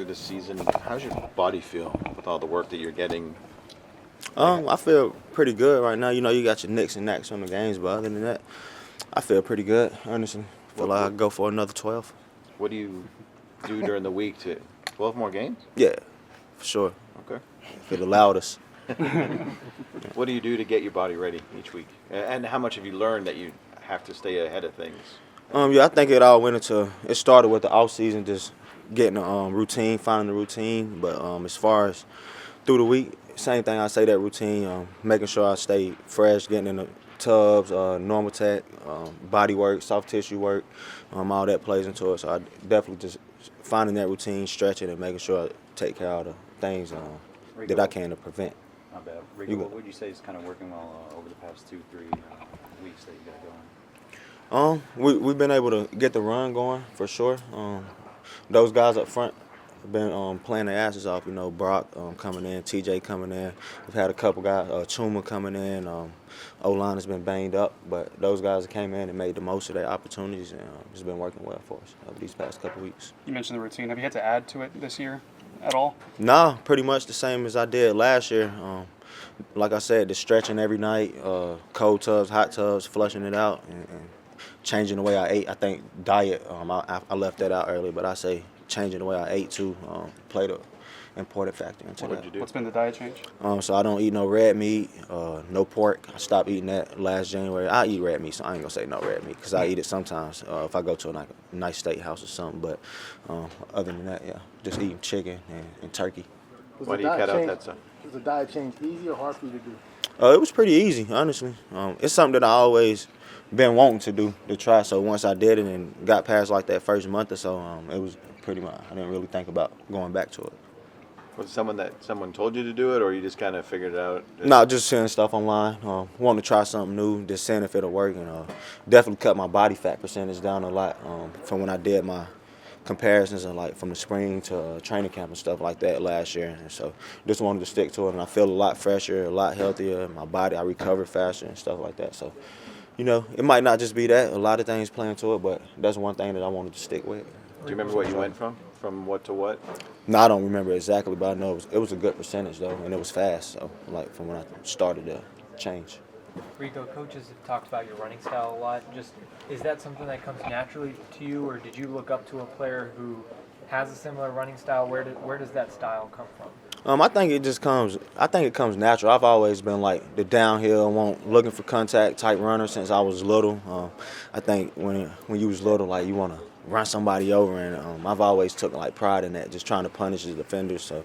this season. How's your body feel with all the work that you're getting? I feel pretty good right now. You know, you got your nicks and knacks on the games, but other than that, I feel pretty good. Honestly, feel like I could go for another 12. What do you do during the week to 12 more games? Yeah, for sure. Okay. If it allowed us. What do you do to get your body ready each week? And how much have you learned that you have to stay ahead of things? Yeah, I think it all went into. It started with the off season, just getting a routine, finding the routine. But as far as through the week, same thing. I say that routine, making sure I stay fresh, getting in the tubs, normal tech, body work, soft tissue work, all that plays into it. So I definitely just finding that routine, stretching, and making sure I take care of the things that I can to prevent. Not bad. Rico, what would you say is kind of working well over the past 2-3 weeks that you got going? We've been able to get the run going for sure. Those guys up front have been playing their asses off. You know, Brock coming in, TJ coming in. We've had a couple guys, Chuma coming in. O-line has been banged up, but those guys came in and made the most of their opportunities, and it's been working well for us over these past couple weeks. You mentioned the routine. Have you had to add to it this year at all? Nah, pretty much the same as I did last year. Like I said, the stretching every night, cold tubs, hot tubs, flushing it out, and changing the way I ate. I think diet, I left that out earlier, but I say changing the way I ate too played an important factor into that. What did you do? What's been the diet change? So I don't eat no red meat, no pork. I stopped eating that last January. I eat red meat, so I ain't gonna say no red meat because I eat it sometimes if I go to a nice steakhouse or something. But other than that, yeah, just eating chicken and turkey. Why do you cut out that stuff? Was the diet change easy or hard for you to do? It was pretty easy, honestly. It's something that I always been wanting to try. So once I did it and got past like that first month or so, it was pretty much. I didn't really think about going back to it. Was it someone told you to do it, or you just kind of figured it out? No, just seeing stuff online. Wanting to try something new, just seeing if it'll work, and definitely cut my body fat percentage down a lot from when I did my comparisons and like from the spring to training camp and stuff like that last year. And so just wanted to stick to it, and I feel a lot fresher, a lot healthier. My body, I recover faster and stuff like that. So, you know, it might not just be that. A lot of things play into it, but that's one thing that I wanted to stick with. Do you remember what you went from what to what? No, I don't remember exactly, but I know it was a good percentage though, and it was fast. So, like from when I started to change. Rico, coaches have talked about your running style a lot. Just is that something that comes naturally to you, or did you look up to a player who has a similar running style? Where does that style come from? I think it just comes. I think it comes natural. I've always been like the downhill, looking for contact type runner since I was little. I think when you was little, like you want to run somebody over, and I've always took like pride in that, just trying to punish the defenders. So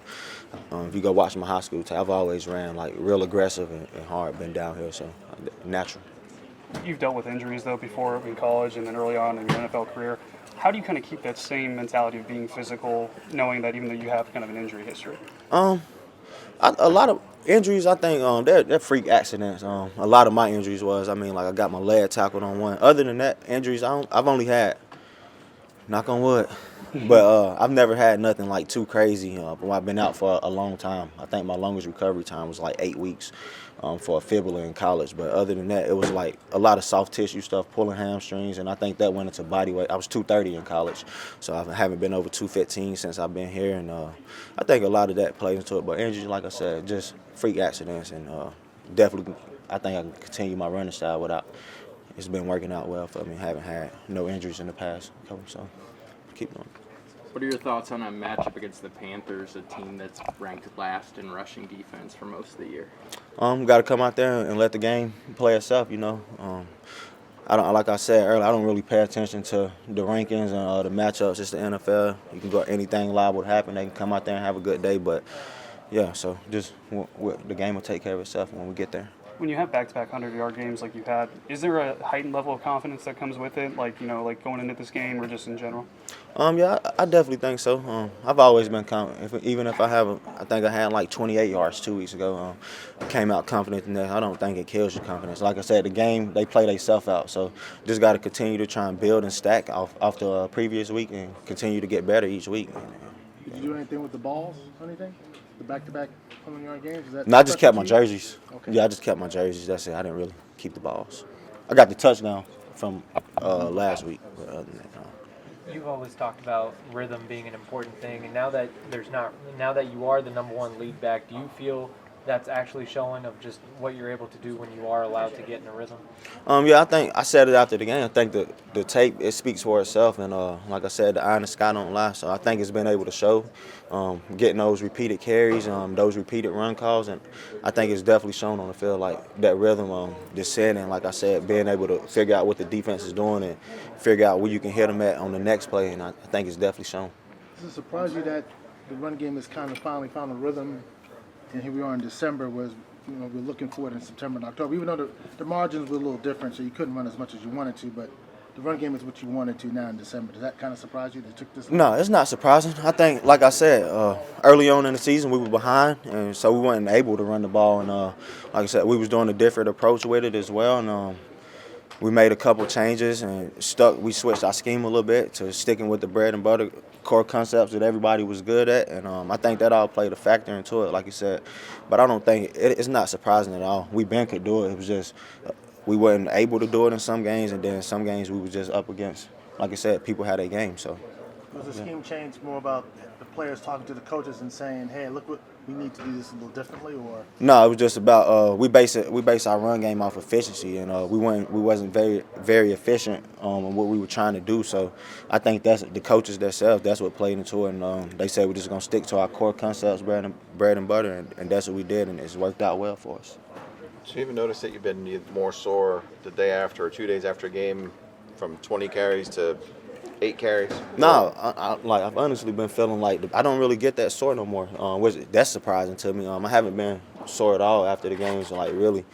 if you go watch my high school tape, I've always ran like real aggressive and hard, been downhill, so natural. You've dealt with injuries though before in college and then early on in your NFL career. How do you kind of keep that same mentality of being physical, knowing that even though you have kind of an injury history? A lot of injuries, I think they're freak accidents. A lot of my injuries was, like I got my leg tackled on one. Other than that, injuries I've only had, knock on wood, but I've never had nothing like too crazy. But I've been out for a long time. I think my longest recovery time was like 8 weeks for a fibula in college. But other than that, it was like a lot of soft tissue stuff, pulling hamstrings, and I think that went into body weight. I was 230 in college, so I haven't been over 215 since I've been here, and I think a lot of that plays into it. But injuries, like I said, just freak accidents, and definitely I think I can continue my running style without. It's been working out well for me. Haven't had no injuries in the past couple, so keep going. What are your thoughts on a matchup against the Panthers, a team that's ranked last in rushing defense for most of the year? Got to come out there and let the game play itself. You know, I don't, like I said earlier, I don't really pay attention to the rankings and the matchups. It's the NFL. You can go anything liable to happen. They can come out there and have a good day, but yeah. So just the game will take care of itself when we get there. When you have back-to-back 100-yard games like you had, is there a heightened level of confidence that comes with it, like going into this game or just in general? Yeah, I definitely think so. I've always been confident. Even if I think I had like 28 yards 2 weeks ago. I came out confident in that. I don't think it kills your confidence. Like I said, the game, they play themselves out. So just got to continue to try and build and stack off the previous week and continue to get better each week. Did you do anything with the balls or anything? The back-to-back 100-yard games? No, I just kept my jerseys. Okay. Yeah, I just kept my jerseys. That's it. I didn't really keep the balls. I got the touchdown from last week. But other than that, no. you've always talked about rhythm being an important thing, and now that you are the #1 lead back, do you feel that's actually showing of just what you're able to do when you are allowed to get in a rhythm? Yeah, I think I said it after the game. I think the tape, it speaks for itself, and like I said, the eye in the sky don't lie. So I think it's been able to show, getting those repeated carries, those repeated run calls, and I think it's definitely shown on the field, like that rhythm, just setting. Like I said, being able to figure out what the defense is doing and figure out where you can hit them at on the next play, and I think it's definitely shown. Does it surprise you that the run game has kind of finally found a rhythm, and here we are in December, whereas we're looking for it in September and October, even though the margins were a little different, so you couldn't run as much as you wanted to, but the run game is what you wanted to now in December. Does that kind of surprise you that it took this long? No, it's not surprising. I think, like I said, early on in the season we were behind, and so we weren't able to run the ball. And like I said, we was doing a different approach with it as well. And we made a couple changes and we switched our scheme a little bit to sticking with the bread and butter core concepts that everybody was good at. And I think that all played a factor into it, like you said. But I don't think it's not surprising at all. We could do it. It was just we weren't able to do it in some games, and then some games we were just up against, like I said, people had their game. So Was the scheme change more about the players talking to the coaches and saying, "Hey, look what we need to do this a little differently," or? no, it was just about we base our run game off efficiency, and we wasn't very efficient in what we were trying to do. So I think that's the coaches themselves. That's what played into it, and they said we're just gonna stick to our core concepts, bread and butter, and that's what we did, and it's worked out well for us. So you even notice that you've been more sore the day after or 2 days after a game, from 20 carries to 8 carries? No, I've honestly been feeling like I don't really get that sore no more. That's surprising to me. I haven't been sore at all after the games, like really,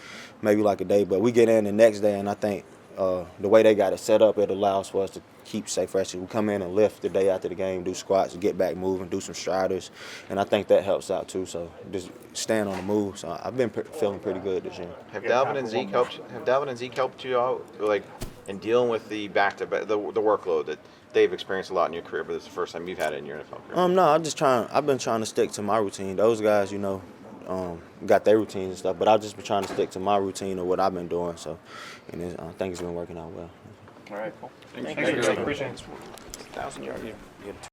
maybe like a day. But we get in the next day, and I think the way they got it set up, it allows for us to stay fresh. We come in and lift the day after the game, do squats, get back moving, do some striders, and I think that helps out too. So just staying on the move. So I've been feeling pretty good this year. Have Dalvin and Zeke helped you out, like in dealing with the back-to-back, the workload that they've experienced a lot in your career, but it's the first time you've had it in your NFL career? No, I've been trying to stick to my routine. Those guys, got their routines and stuff, but I've just been trying to stick to my routine of what I've been doing. So, and I think it's been working out well. All right, cool. Thanks. Thanks. Appreciate it. 1,000 yards.